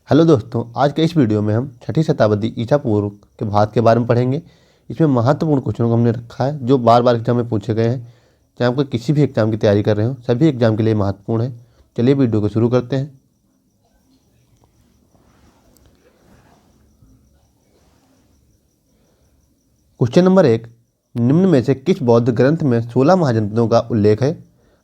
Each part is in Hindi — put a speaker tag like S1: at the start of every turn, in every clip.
S1: हेलो दोस्तों, आज के इस वीडियो में हम छठी शताब्दी ईसा पूर्व के भारत के बारे में पढ़ेंगे। इसमें महत्वपूर्ण क्वेश्चनों को हमने रखा है जो बार बार एग्जाम में पूछे गए हैं। चाहे आपको किसी भी एग्जाम की तैयारी कर रहे हो, सभी एग्जाम के लिए महत्वपूर्ण है। चलिए वीडियो को शुरू करते हैं। क्वेश्चन नंबर 1, निम्न में से किस बौद्ध ग्रंथ में 16 महाजनपदों का उल्लेख है?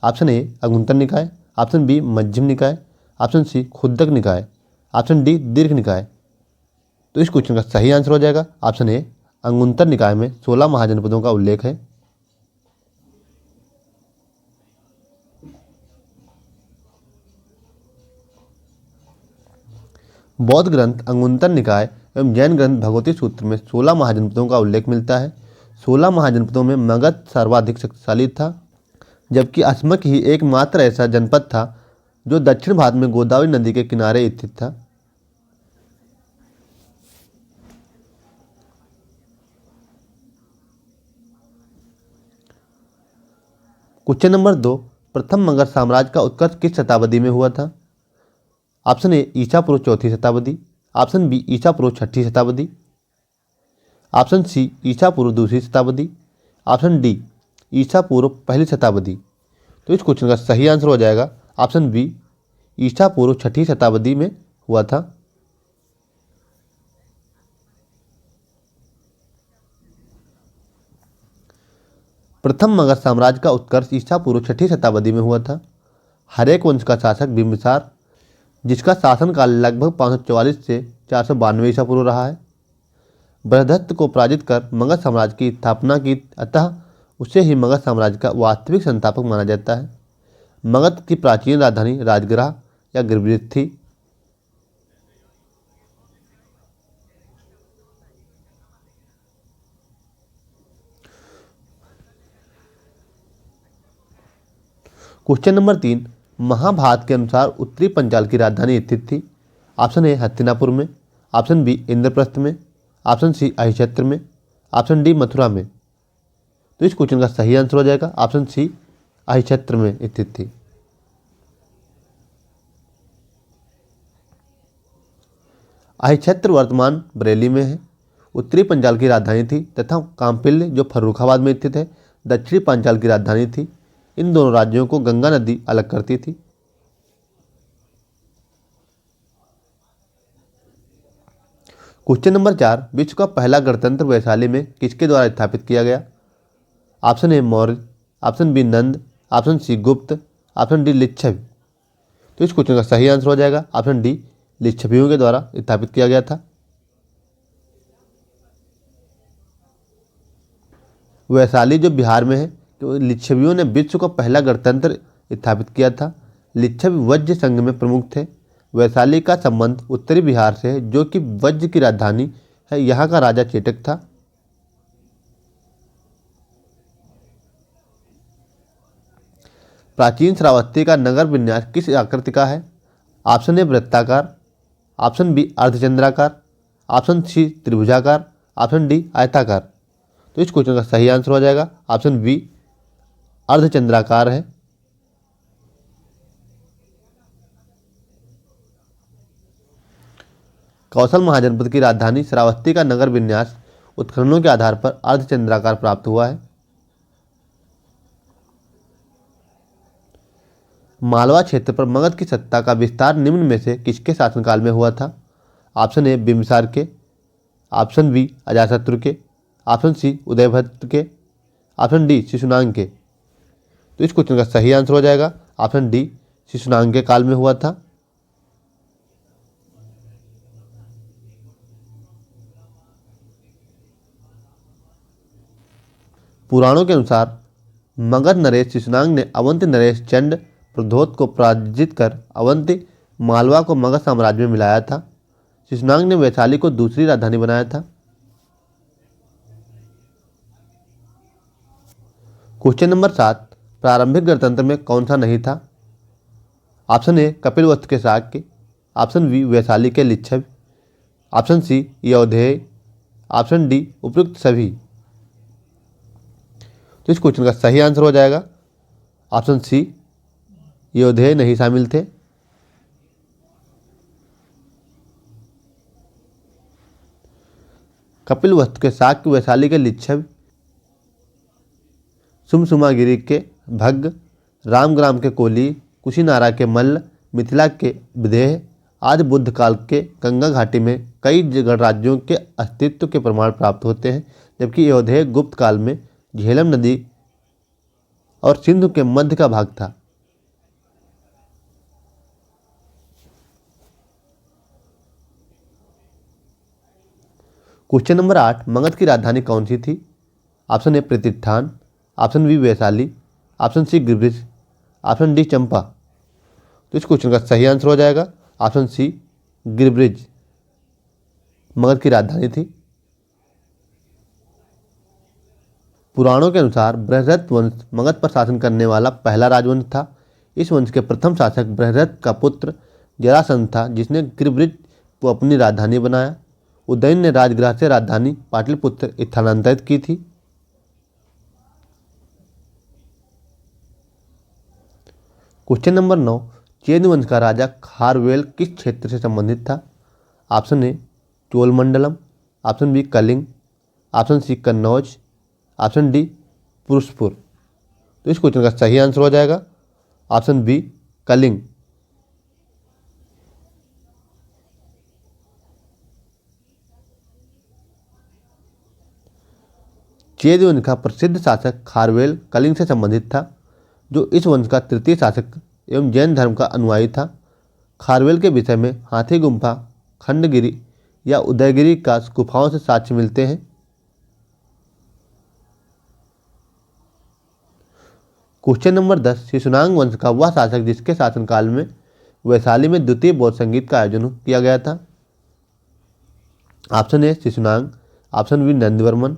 S1: ऑप्शन ए अगुंतर निकाय, ऑप्शन बी मध्यम निकाय, ऑप्शन सी खुद्दक निकाय, ऑप्शन डी दीर्घ निकाय। तो इस क्वेश्चन का सही आंसर हो जाएगा ऑप्शन ए, अंगुत्तर निकाय में 16 महाजनपदों का उल्लेख है। बौद्ध ग्रंथ अंगुत्तर निकाय एवं जैन ग्रंथ भगवती सूत्र में 16 महाजनपदों का उल्लेख मिलता है। 16 महाजनपदों में मगध सर्वाधिक शक्तिशाली था, जबकि अस्मक ही एकमात्र ऐसा जनपद था जो दक्षिण भारत में गोदावरी नदी के किनारे स्थित था। क्वेश्चन नंबर 2, प्रथम मगध साम्राज्य का उत्कर्ष किस शताब्दी में हुआ था? ऑप्शन ए ईसा पूर्व चौथी शताब्दी, ऑप्शन बी ईसा पूर्व छठी शताब्दी, ऑप्शन सी ईसा पूर्व दूसरी शताब्दी, ऑप्शन डी ईसा पूर्व पहली शताब्दी। तो इस क्वेश्चन का सही आंसर हो जाएगा ऑप्शन बी, ईसा पूर्व छठी शताब्दी में हुआ था। प्रथम मगध साम्राज्य का उत्कर्ष ईसा पूर्व छठी शताब्दी में हुआ था। हरेक वंश का शासक बिंबिसार, जिसका शासनकाल लगभग 544 से 492 ईसा पूर्व रहा है, बृहदत्त को पराजित कर मगध साम्राज्य की स्थापना की, अतः उसे ही मगध साम्राज्य का वास्तविक संस्थापक माना जाता है। मगध की प्राचीन राजधानी राजगृह या गिरिब्रिथ थी। क्वेश्चन नंबर 3, महाभारत के अनुसार उत्तरी पंचाल की राजधानी स्थित थी। ऑप्शन ए हस्तिनापुर में, ऑप्शन बी इंद्रप्रस्थ में, ऑप्शन सी अहिक्षेत्र में, ऑप्शन डी मथुरा में। तो इस क्वेश्चन का सही आंसर हो जाएगा ऑप्शन सी, अहिक्षेत्र में स्थित थी। अहिक्षेत्र वर्तमान बरेली में है। उत्तरी पंचाल की राजधानी थी तथा काम्पिल्य जो फर्रुखाबाद में स्थित है दक्षिणी पांचाल की राजधानी थी। इन दोनों राज्यों को गंगा नदी अलग करती थी। क्वेश्चन नंबर 4, विश्व का पहला गणतंत्र वैशाली में किसके द्वारा स्थापित किया गया? Option A Maurya, option B Nanda, option C Gupta, option D Licchavi. तो इस क्वेश्चन का सही आंसर हो जाएगा ऑप्शन डी, लिच्छवियों के द्वारा स्थापित किया गया था। वैशाली जो बिहार में है, तो लिच्छवियों ने विश्व का पहला गणतंत्र स्थापित किया था। लिच्छवी वज्र संघ में प्रमुख थे। वैशाली का संबंध उत्तरी बिहार से है, जो कि वज्र की राजधानी है। यहाँ का राजा चेटक था। प्राचीन श्रावस्ती का नगर विन्यास किस आकृति का है? ऑप्शन ए वृत्ताकार, ऑप्शन बी अर्धचंद्राकार, ऑप्शन सी त्रिभुजाकार, ऑप्शन डी आयताकार। तो इस क्वेश्चन का सही आंसर हो जाएगा ऑप्शन बी, अर्धचंद्राकार है। कौशल महाजनपद की राजधानी श्रावस्ती का नगर विन्यास उत्खननों के आधार पर अर्धचंद्राकार प्राप्त हुआ है। मालवा क्षेत्र पर मगध की सत्ता का विस्तार निम्न में से किसके शासनकाल में हुआ था? ऑप्शन ए बिम्बिसार के, ऑप्शन बी अजातशत्रु के, ऑप्शन सी उदयभद्र के, ऑप्शन डी शिशुनाग के। तो इस क्वेश्चन का सही आंसर हो जाएगा ऑप्शन डी, शिशुनाग के काल में हुआ था। पुराणों के अनुसार मगध नरेश शिशुनाग ने अवंती नरेश चंड प्रद्योत को पराजित कर अवंती मालवा को मगध साम्राज्य में मिलाया था। शिशुनाग ने वैशाली को दूसरी राजधानी बनाया था। क्वेश्चन नंबर 7, प्रारंभिक गणतंत्र में कौन सा नहीं था? ऑप्शन ए कपिलवस्तु के शाक्य, ऑप्शन बी वैशाली के Licchavi, option C Yaudheya, option D उपयुक्त सभी। तो इस क्वेश्चन का सही आंसर हो जाएगा ऑप्शन सी, यौधेय नहीं शामिल थे। कपिलवस्तु के शाक्य, वैशाली के लिच्छव, सुमसुमागिरी के भग्ग, रामग्राम के कोली, कुशीनारा के मल्ल, मिथिला के विदेह आदि बुद्ध काल के गंगा घाटी में कई गणराज्यों के अस्तित्व के प्रमाण प्राप्त होते हैं, जबकि अयोध्या गुप्त काल में झेलम नदी और सिंधु के मध्य का भाग था। क्वेश्चन नंबर 8, मगध की राजधानी कौन सी थी? Option A Pratishthan, option B Vaishali, option C Giribraj, option D Champa. तो इस क्वेश्चन का सही आंसर हो जाएगा ऑप्शन सी गिरिब्रिज मगध की राजधानी थी। पुराणों के अनुसार बृहद्रथ वंश मगध पर शासन करने वाला पहला राजवंश था। इस वंश के प्रथम शासक बृहद्रथ का पुत्र जरासंध था, जिसने गिरिब्रिज को अपनी राजधानी बनाया। उदयन ने राजगृह से राजधानी पाटलिपुत्र स्थानांतरित की थी। क्वेश्चन नंबर 9, चेद वंश का राजा खारवेल किस क्षेत्र से संबंधित था? Option A Cholamandalam, option B Kalinga, option C Kannauj, option D Purushapura. तो इस क्वेश्चन का सही आंसर हो जाएगा ऑप्शन बी कलिंग। चेद वंश का प्रसिद्ध शासक खारवेल कलिंग से संबंधित था, जो इस वंश का तृतीय शासक एवं जैन धर्म का अनुयायी था। खारवेल के विषय में हाथी गुम्फा, खंडगिरी या उदयगिरी का गुफाओं से साक्ष्य मिलते हैं। क्वेश्चन नंबर 10, शिशुनाग वंश का वह शासक जिसके शासनकाल में वैशाली में द्वितीय बौद्ध संगीत का आयोजन किया गया था। Option A Shishunaga, option B Nandvarman,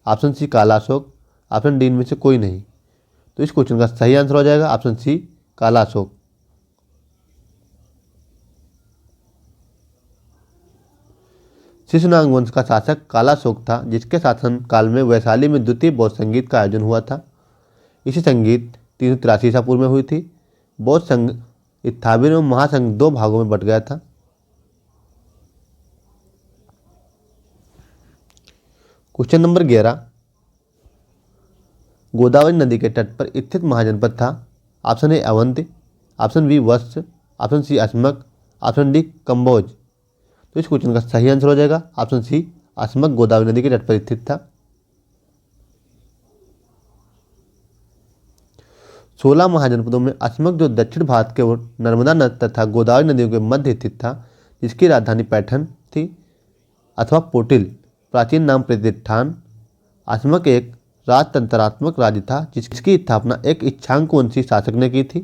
S1: option C Kalashoka, option D इनमें से कोई नहीं। तो इस क्वेश्चन का सही आंसर हो जाएगा ऑप्शन सी कालाशोक। शिशुनाग वंश का शासक कालाशोक था, जिसके शासन काल में वैशाली में द्वितीय बौद्ध संगीत का आयोजन हुआ था। इसी संगीत 383 ईसा पूर्व में हुई थी। बौद्ध संघ स्थापित एवं महासंघ दो भागों में बट गया था। क्वेश्चन नंबर 11, गोदावरी नदी के तट पर स्थित महाजनपद था। Option A Avanti, option B Vatsa, option C Asmaka, option D Kamboja. तो इस क्वेश्चन का सही आंसर हो जाएगा ऑप्शन सी अस्मक गोदावरी नदी के तट पर स्थित था। 16 महाजनपदों में अस्मक, जो दक्षिण भारत के ओर नर्मदा नदी तथा गोदावरी नदियों के मध्य स्थित था, जिसकी राजधानी पैठन थी अथवा पोटिल, प्राचीन नाम प्रतिष्ठान। अस्मक एक राजतंत्रात्मक राज्य था, जिसकी स्थापना एक इच्छांकवंशी शासक ने की थी।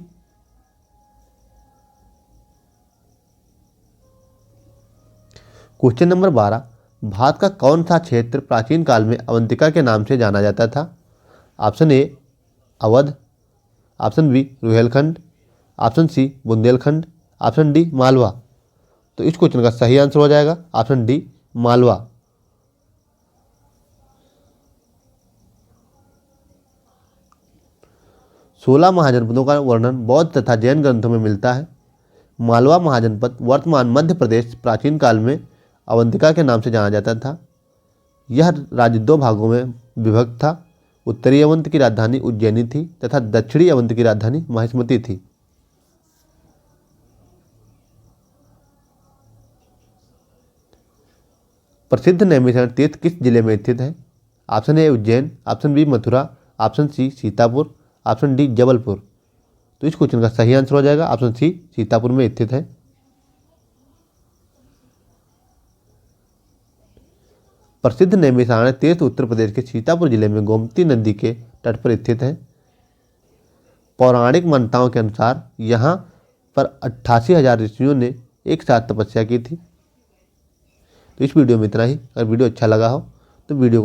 S1: क्वेश्चन नंबर 12, भारत का कौन सा क्षेत्र प्राचीन काल में अवंतिका के नाम से जाना जाता था? Option A Awadh, option B Rohilkhand, option C Bundelkhand, option D Malwa. तो इस क्वेश्चन का सही आंसर हो जाएगा ऑप्शन डी मालवा। सोलह महाजनपदों का वर्णन बौद्ध तथा जैन ग्रंथों में मिलता है। मालवा महाजनपद वर्तमान मध्य प्रदेश प्राचीन काल में अवंतिका के नाम से जाना जाता था। यह राज्य दो भागों में विभक्त था। उत्तरी अवंत की राजधानी उज्जैनी थी तथा दक्षिणी अवंत की राजधानी महिष्मती थी। प्रसिद्ध नैमिषारण्य तीर्थ किस जिले में स्थित है? Option A Ujjain, option B Mathura, option C Sitapur, option D Jabalpur. तो इस क्वेश्चन का सही आंसर हो जाएगा ऑप्शन सी सीतापुर में स्थित है। प्रसिद्ध नैमिषारण्य तीर्थ उत्तर प्रदेश के सीतापुर जिले में गोमती नदी के तट पर स्थित है। पौराणिक मान्यताओं के अनुसार यहाँ पर 88,000 ऋषियों ने एक साथ तपस्या की थी। तो इस वीडियो में इतना ही। अगर वीडियो अच्छा लगा हो तो वीडियो